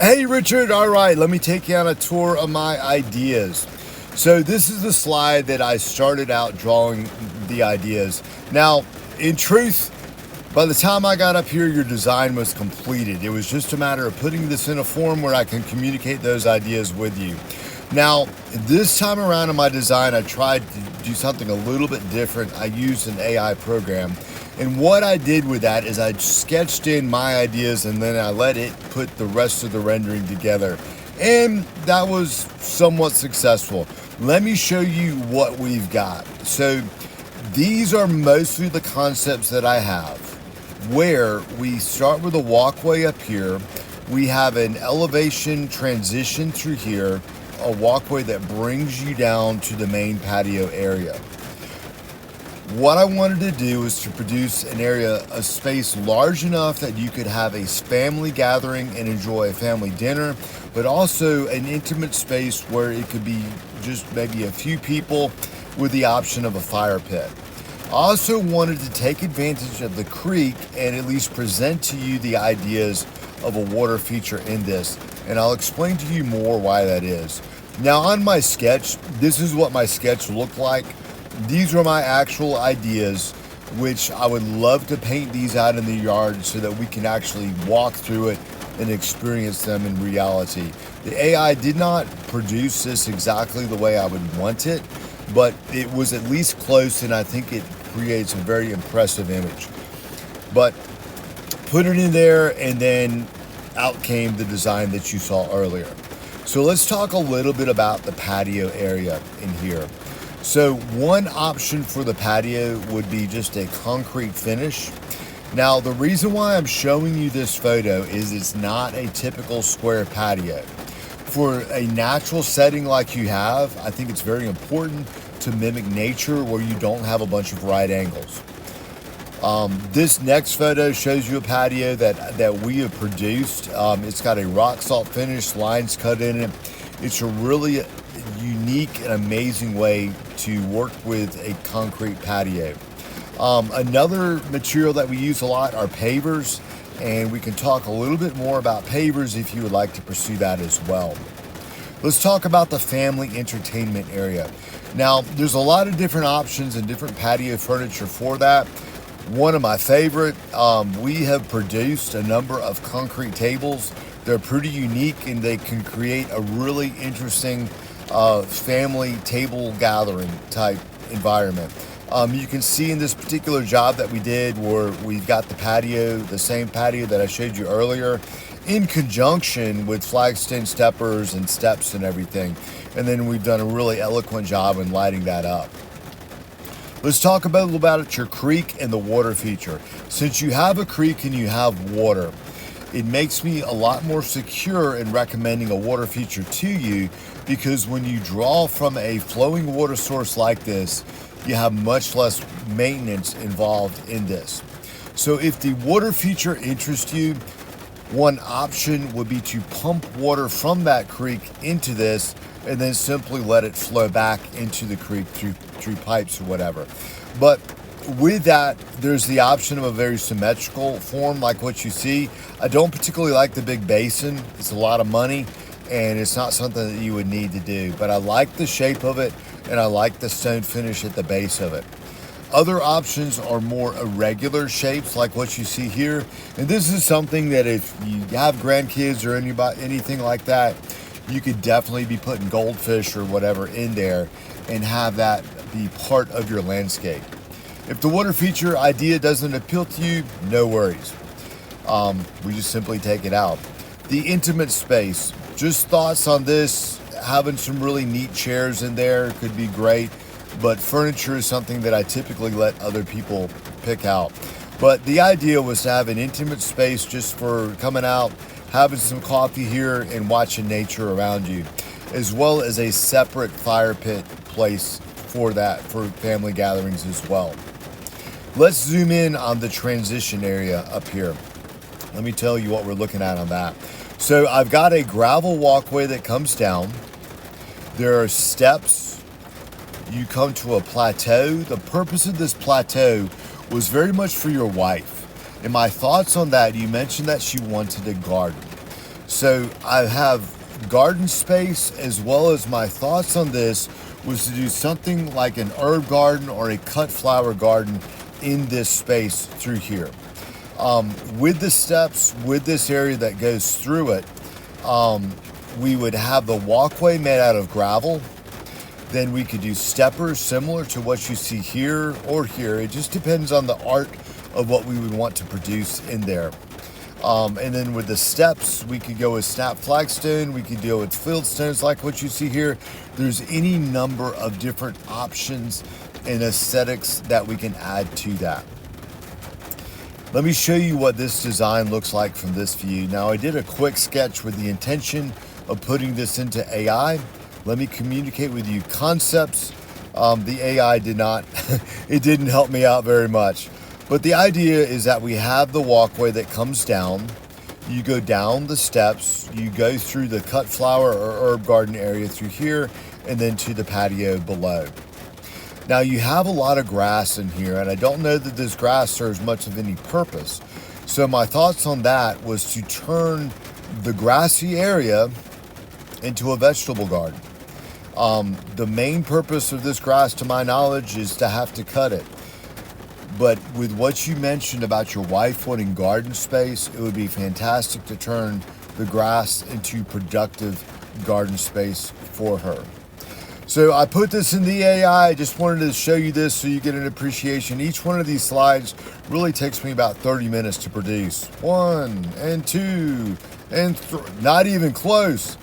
Hey, Richard. All right, let me take you on a tour of my ideas. So, this is the slide that I started out drawing the ideas. Now, in truth, by the time I got up here, your design was completed. It was just a matter of putting this in a form where I can communicate those ideas with you. Now, this time around in my design, I tried to do something a little bit different. I used an AI program. And what I did with that is I sketched in my ideas and then I let it put the rest of the rendering together. And that was somewhat successful. Let me show you what we've got. So these are mostly the concepts that I have, where we start with a walkway up here. We have an elevation transition through here, a walkway that brings you down to the main patio area. What I wanted to do is to produce an area, a space large enough that you could have a family gathering and enjoy a family dinner, but also an intimate space where it could be just maybe a few people with the option of a fire pit. I also wanted to take advantage of the creek and at least present to you the ideas of a water feature in this, and I'll explain to you more why that is. Now, on my sketch, this is what my sketch looked like. These are my actual ideas, which I would love to paint these out in the yard so that we can actually walk through it and experience them in reality. The AI did not produce this exactly the way I would want it, but it was at least close, and I think it creates a very impressive image. But put it in there, and then out came the design that you saw earlier. So let's talk a little bit about the patio area in here. So one option for the patio would be just a concrete finish. Now, the reason why I'm showing you this photo is it's not a typical square patio. For a natural setting like you have, I think it's very important to mimic nature where you don't have a bunch of right angles. This next photo shows you a patio that we have produced. It's got a rock salt finish, lines cut in it. It's a really unique and amazing way to work with a concrete patio. Another material that we use a lot are pavers, and we can talk a little bit more about pavers if you would like to pursue that as well. Let's talk about the family entertainment area. Now, there's a lot of different options and different patio furniture for that. One of my favorite, we have produced a number of concrete tables. They're pretty unique and they can create a really interesting family table gathering type environment. You can see in this particular job that we did where we've got the patio, the same patio that I showed you earlier, in conjunction with flagstone steppers and steps and everything. And then we've done a really eloquent job in lighting that up. Let's talk a little about your creek and the water feature. Since you have a creek and you have water, it makes me a lot more secure in recommending a water feature to you, because when you draw from a flowing water source like this, you have much less maintenance involved in this. So if the water feature interests you, one option would be to pump water from that creek into this and then simply let it flow back into the creek through pipes or whatever. But with that, there's the option of a very symmetrical form like what you see. I don't particularly like the big basin. It's a lot of money and it's not something that you would need to do, but I like the shape of it and I like the stone finish at the base of it. Other options are more irregular shapes like what you see here. And this is something that if you have grandkids or anything like that, you could definitely be putting goldfish or whatever in there and have that be part of your landscape. If the water feature idea doesn't appeal to you, no worries. We just simply take it out. The intimate space, just thoughts on this. Having some really neat chairs in there could be great, but furniture is something that I typically let other people pick out. But the idea was to have an intimate space just for coming out, having some coffee here and watching nature around you, as well as a separate fire pit place for that, for family gatherings as well. Let's zoom in on the transition area up here. Let me tell you what we're looking at on that. So I've got a gravel walkway that comes down. There are steps. You come to a plateau. The purpose of this plateau was very much for your wife. And my thoughts on that, you mentioned that she wanted a garden. So I have garden space, as well as my thoughts on this was to do something like an herb garden or a cut flower garden in this space through here. With the steps, with this area that goes through it, we would have the walkway made out of gravel. Then we could do steppers similar to what you see here or here. It just depends on the art of what we would want to produce in there. And then with the steps, we could go with snap flagstone. We could go with field stones like what you see here. There's any number of different options and aesthetics that we can add to that. Let me show you what this design looks like from this view. Now, I did a quick sketch with the intention of putting this into AI. Let me communicate with you concepts. The AI did not, it didn't help me out very much. But the idea is that we have the walkway that comes down. You go down the steps, you go through the cut flower or herb garden area through here, and then to the patio below. Now you have a lot of grass in here, and I don't know that this grass serves much of any purpose. So my thoughts on that was to turn the grassy area into a vegetable garden. The main purpose of this grass, to my knowledge, is to have to cut it. But with what you mentioned about your wife wanting garden space, it would be fantastic to turn the grass into productive garden space for her. So I put this in the AI. I just wanted to show you this so you get an appreciation. Each one of these slides really takes me about 30 minutes to produce. 1 and 2 and 3, not even close.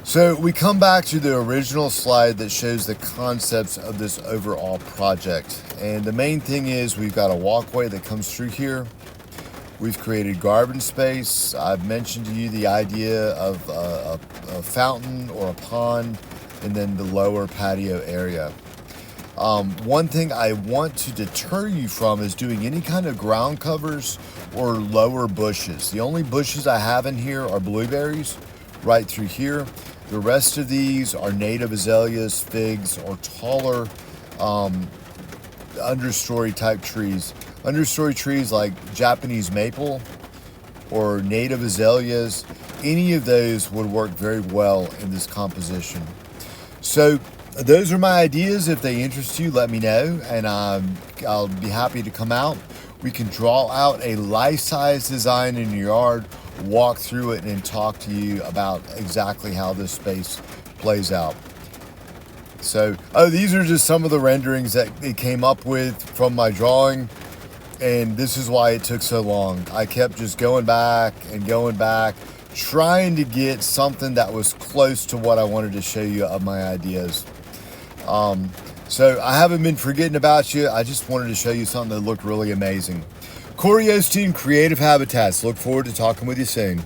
So we come back to the original slide that shows the concepts of this overall project. And the main thing is we've got a walkway that comes through here. We've created garden space. I've mentioned to you the idea of a fountain or a pond, and then the lower patio area. One thing I want to deter you from is doing any kind of ground covers or lower bushes. The only bushes I have in here are blueberries right through here. The rest of these are native azaleas, figs, or taller understory type trees. Understory trees like Japanese maple or native azaleas, any of those would work very well in this composition. So those are my ideas. If they interest you, let me know, and I'll be happy to come out. We can draw out a life-size design in your yard, walk through it, and talk to you about exactly how this space plays out. So, these are just some of the renderings that it came up with from my drawing, and this is why it took so long. I kept just going back and going back, trying to get something that was close to what I wanted to show you of my ideas. So I haven't been forgetting about you. I just wanted to show you something that looked really amazing. Corey Osteen, Creative Habitats. Look forward to talking with you soon.